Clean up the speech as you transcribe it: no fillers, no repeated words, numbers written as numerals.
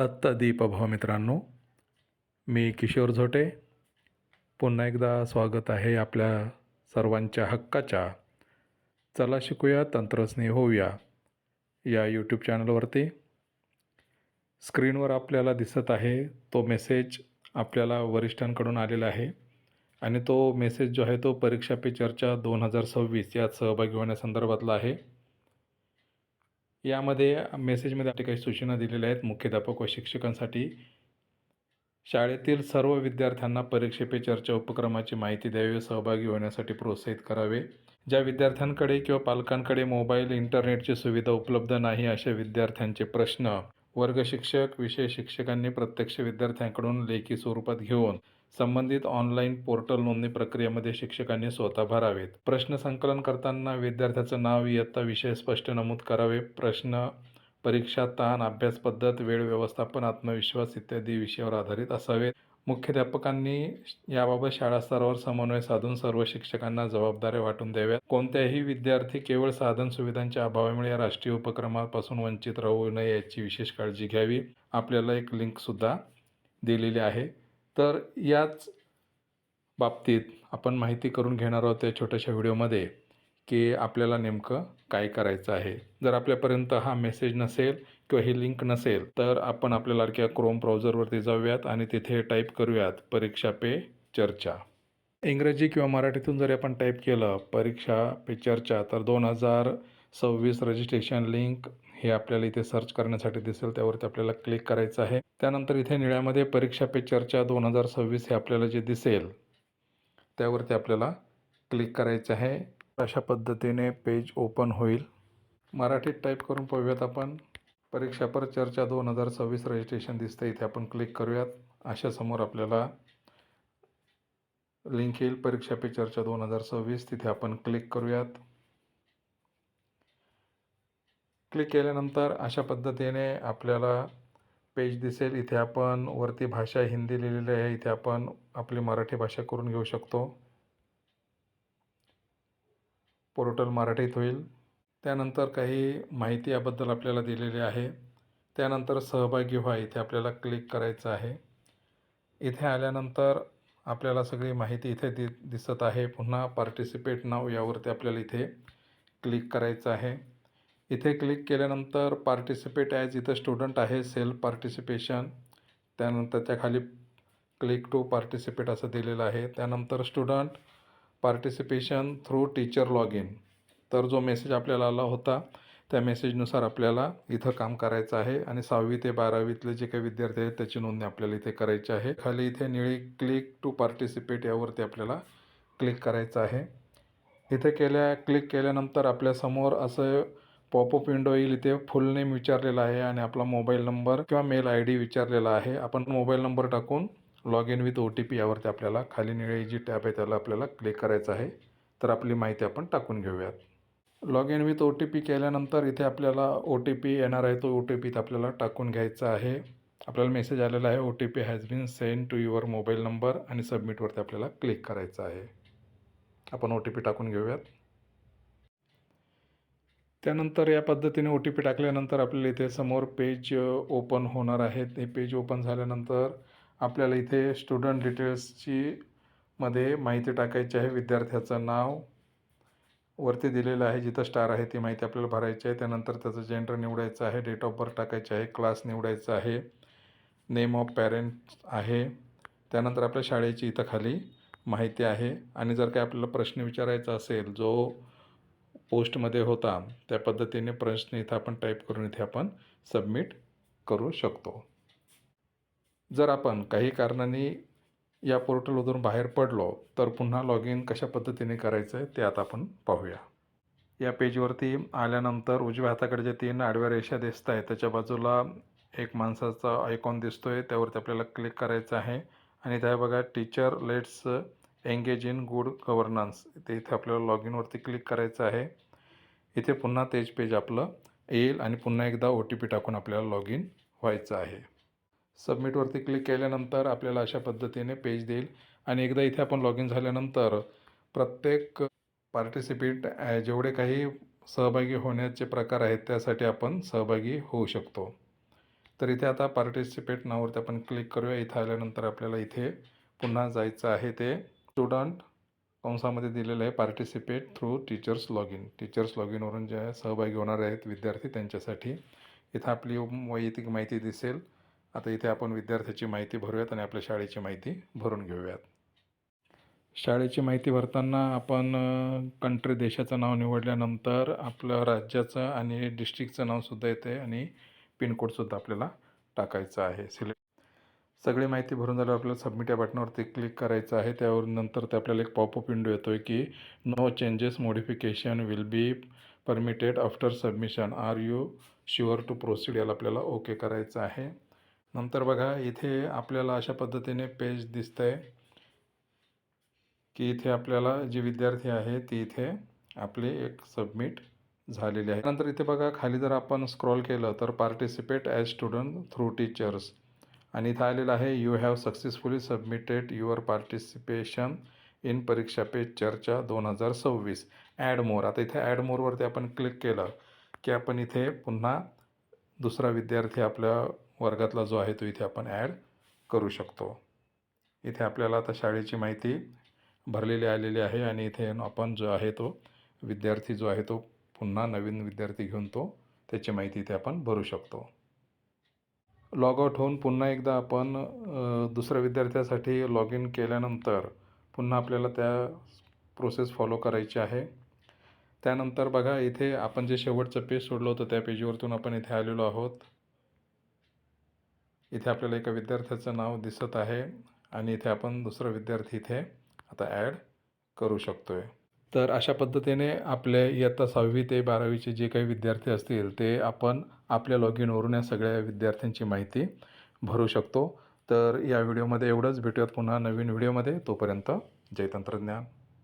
आत्ता दीपभाव मित्रांनो, मी किशोर झोटे. पुन्हा एकदा स्वागत आहे आपल्या सर्वांच्या हक्काच्या चला शिकूया तंत्रस्नेही होऊया या यूट्यूब चॅनलवरती. स्क्रीनवर आपल्याला दिसत आहे तो मेसेज आपल्याला वरिष्ठांकडून आलेला आहे आणि तो मेसेज जो आहे तो परीक्षा पे चर्चा 2026 यात सहभागी होण्यासंदर्भातला आहे. यामध्ये मेसेजमध्ये काही सूचना दिलेल्या आहेत मुख्याध्यापक व शिक्षकांसाठी. शाळेतील सर्व विद्यार्थ्यांना परीक्षा पे चर्चा उपक्रमाची माहिती द्यावी व सहभागी होण्यासाठी प्रोत्साहित करावे. ज्या विद्यार्थ्यांकडे किंवा पालकांकडे मोबाईल इंटरनेटची सुविधा उपलब्ध नाही अशा विद्यार्थ्यांचे प्रश्न वर्ग शिक्षक विषय शिक्षकांनी प्रत्यक्ष विद्यार्थ्यांकडून लेखी स्वरूपात घेऊन संबंधित ऑनलाईन पोर्टल नोंदणी प्रक्रियेमध्ये शिक्षकांनी स्वतः भरावेत. प्रश्न संकलन करताना विद्यार्थ्याचं नाव इयत्ता विषय स्पष्ट नमूद करावे. प्रश्न परीक्षा ताण अभ्यास पद्धत वेळ व्यवस्थापन आत्मविश्वास इत्यादी विषयावर आधारित असावेत. मुख्याध्यापकांनी याबाबत शाळा स्तरावर समन्वय साधून सर्व शिक्षकांना जबाबदाऱ्या वाटून द्याव्यात. कोणत्याही विद्यार्थी केवळ साधन सुविधांच्या अभावामुळे या राष्ट्रीय उपक्रमापासून वंचित राहू नये याची विशेष काळजी घ्यावी. आपल्याला एक लिंकसुद्धा दिलेली आहे. तर याच बाबतीत आपण माहिती करून घेणार आहोत या छोट्याशा व्हिडिओमध्ये की आपल्याला नेमकं काय करायचं आहे. जर आपल्यापर्यंत हा मेसेज नसेल किंवा ही लिंक नसेल तर आपण आपल्या लाडक्या क्रोम ब्राउझरवरती जाऊयात आणि तिथे टाईप करूयात परीक्षा पे चर्चा. इंग्रजी किंवा मराठीतून जर आपण टाईप केलं परीक्षा पे चर्चा तर 2026 रजिस्ट्रेशन लिंक हे आपल्याला इथे सर्च करण्यासाठी दिसेल. त्यावरती आपल्याला क्लिक करायचं आहे. त्यानंतर इथे निळ्यामध्ये परीक्षा पे चर्चा 2026 हे आपल्याला जे दिसेल त्यावरती आपल्याला क्लिक करायचं आहे. अशा पद्धतीने पेज ओपन होईल. मराठीत टाईप करून पाहूयात आपण. परीक्षा पर चर्चा 2026 रजिस्ट्रेशन दिसतं, इथे आपण क्लिक करूयात. अशा समोर आपल्याला लिंक येईल परीक्षा पे चर्चा 2026. तिथे आपण क्लिक करूयात. क्लिक केल्यानंतर अशा पद्धतीने आपल्याला पेज दिसेल. इथे आपण वरती भाषा हिंदी लिहिलेली आहे, इथे आपण आपली मराठी भाषा करून घेऊ शकतो. पोर्टल मराठीत होईल. त्यानंतर काही माहिती याबद्दल आपल्याला दिलेली आहे. त्यानंतर सहभागी व्हा इथे आपल्याला क्लिक करायचं आहे. इथे आल्यानंतर आपल्याला सगळी माहिती इथे दिसत आहे. पुन्हा पार्टिसिपेट नाव यावरती आपल्याला इथे क्लिक करायचं आहे. इथे क्लिक केल्यानंतर पार्टिसिपेट ॲज इथं स्टुडंट आहे, सेल्फ पार्टिसिपेशन. त्यानंतर त्याखाली क्लिक टू पार्टिसिपेट असं दिलेलं आहे. त्यानंतर student participation through teacher log in. तर जो मेसेज आपल्याला आला होता त्या मेसेजनुसार आपल्याला इथं काम करायचं आहे आणि 6वी ते 12वीतले जे काही विद्यार्थी आहेत त्याची नोंदणी आपल्याला इथे करायची आहे. खाली इथे निळी क्लिक टू पार्टिसिपेट यावरती आपल्याला क्लिक करायचं आहे. इथे क्लिक केल्यानंतर आपल्यासमोर असं पॉपअप विंडो येईल. इथे फुल नेम विचारलेला आहे आणि आपला मोबाईल नंबर किंवा मेल ID विचारलेला आहे. आपण मोबाईल नंबर टाकून लॉग इन विथ OTP यावरती आपल्याला खाली निळी जी टॅब आहे त्याला आपल्याला क्लिक करायचं आहे. तर आपली माहिती आपण टाकून घेऊयात. लॉग इन विथ OTP केल्यानंतर इथे आपल्याला OTP येणार आहे. तो OTP आपल्याला टाकून घ्यायचा आहे. आपल्याला मेसेज आलेला आहे OTP has been sent to your mobile number आणि सबमिटवरती आपल्याला क्लिक करायचं आहे. आपण OTP टाकून घेऊयात. त्यानंतर या पद्धतीने OTP टाकल्यानंतर आपल्याला इथे समोर पेज ओपन होणार आहे. ते पेज ओपन झाल्यानंतर आपल्याला इथे स्टुडंट डिटेल्सची मध्ये माहिती टाकायची आहे. विद्यार्थ्याचं नाव वरती दिलेलं आहे, जिथं स्टार आहे ती माहिती आपल्याला भरायची आहे. त्यानंतर त्याचं जेंडर निवडायचं आहे, डेट ऑफ बर्थ टाकायचे आहे, क्लास निवडायचा आहे, नेम ऑफ पॅरेंट्स आहे. त्यानंतर आपल्या शाळेची इथं खाली माहिती आहे आणि जर काही आपल्याला प्रश्न विचारायचा असेल जो पोस्टमध्ये होता त्या पद्धतीने प्रश्न इथं आपण टाईप करून इथे आपण सबमिट करू शकतो. जर आपण काही कारणाने या पोर्टलमधून बाहेर पडलो तर पुन्हा लॉग इन कशा पद्धतीने करायचं आहे ते आता आपण पाहूया. या पेजवरती आल्यानंतर उजव्या हाताकडे जे 3 आडव्या रेषा दिसत आहेत त्याच्या बाजूला एक माणसाचा आयकॉन दिसतोय, त्यावरती आपल्याला क्लिक करायचं आहे आणि त्या बघा teacher let's engage in good governance ते इथे आपल्याला लॉग इनवरती क्लिक करायचं आहे. इथे पुन्हा तेच पेज आपलं येईल आणि पुन्हा एकदा OTP टाकून आपल्याला लॉग इन व्हायचं आहे. सबमिटवरती क्लिक केल्यानंतर आपल्याला अशा पद्धतीने पेज देईल आणि एकदा इथे आपण लॉग इन झाल्यानंतर प्रत्येक पार्टिसिपेट जेवढे काही सहभागी होण्याचे प्रकार आहेत त्यासाठी आपण सहभागी होऊ शकतो. तर इथे आता पार्टिसिपेट नावावरती आपण क्लिक करूया. इथे आल्यानंतर आपल्याला इथे पुन्हा जायचं आहे ते स्टुडंट कंसामध्ये दिलेलं आहे participate through teachers log in. Teachers log इनवरून जे सहभागी होणार आहेत विद्यार्थी त्यांच्यासाठी इथं आपली वैयक्तिक माहिती दिसेल. आता इथे आपण विद्यार्थ्याची माहिती भरूयात आणि आपल्या शाळेची माहिती भरून घेऊयात. शाळेची माहिती भरताना आपण कंट्री देशाचं नाव निवडल्यानंतर आपलं राज्याचं आणि डिस्ट्रिक्टचं नावसुद्धा येते आणि पिनकोडसुद्धा आपल्याला टाकायचं आहे. सगळी माहिती भरून झाल्यावर आपल्याला सबमिट या बटनावरती क्लिक करायचं आहे. त्यावर नंतर ते आपल्याला एक पॉपअप विंडो येतो आहे की no changes modification will be permitted after submission. Are you sure to proceed याला आपल्याला ओके करायचं आहे. नंतर बघा इथे आपल्याला अशा पद्धतीने पेज दिसतं आहे की इथे आपल्याला जे विद्यार्थी आहे ते इथे आपले एक सबमिट झालेले आहे. नंतर इथे बघा खाली जर आपण स्क्रॉल केलं तर participate as student through teachers आणि इथं आलेलं आहे you have successfully submitted your participation in परीक्षा पे चर्चा 2026 ॲड मोर. आता इथे ॲड मोरवरती आपण क्लिक केलं की आपण इथे पुन्हा दुसरा विद्यार्थी आपल्या वर्गातला जो आहे तो इथे आपण ॲड करू शकतो. इथे आपल्याला आता शाळेची माहिती भरलेली आलेली आहे आणि इथे आपण जो आहे तो विद्यार्थी जो आहे तो पुन्हा नवीन विद्यार्थी घेऊन तो त्याची माहिती इथे आपण भरू शकतो. लॉग आउट होऊन पुन्हा एकदा आपण दुसऱ्या विद्यार्थ्यासाठी लॉग इन केल्यानंतर पुन्हा आपल्याला त्या प्रोसेस फॉलो करायची आहे. त्यानंतर बघा इथे आपण जे शेवटचं पेज सोडलं होतं त्या पेजवरतून आपण इथे आलेलो आहोत. इथे आपल्याला एका विद्यार्थ्याचं नाव दिसत आहे आणि इथे आपण दुसरा विद्यार्थी इथे आता ॲड करू शकतो आहे. तर अशा पद्धतीने आपल्या इयत्ता 6वी ते 12वीचे जे काही विद्यार्थी असतील ते आपण आपल्या लॉग इनवरून या सगळ्या विद्यार्थ्यांची माहिती भरू शकतो. तर या व्हिडिओमध्ये एवढंच. भेटूयात पुन्हा नवीन व्हिडिओमध्ये. तोपर्यंत जय तंत्रज्ञान.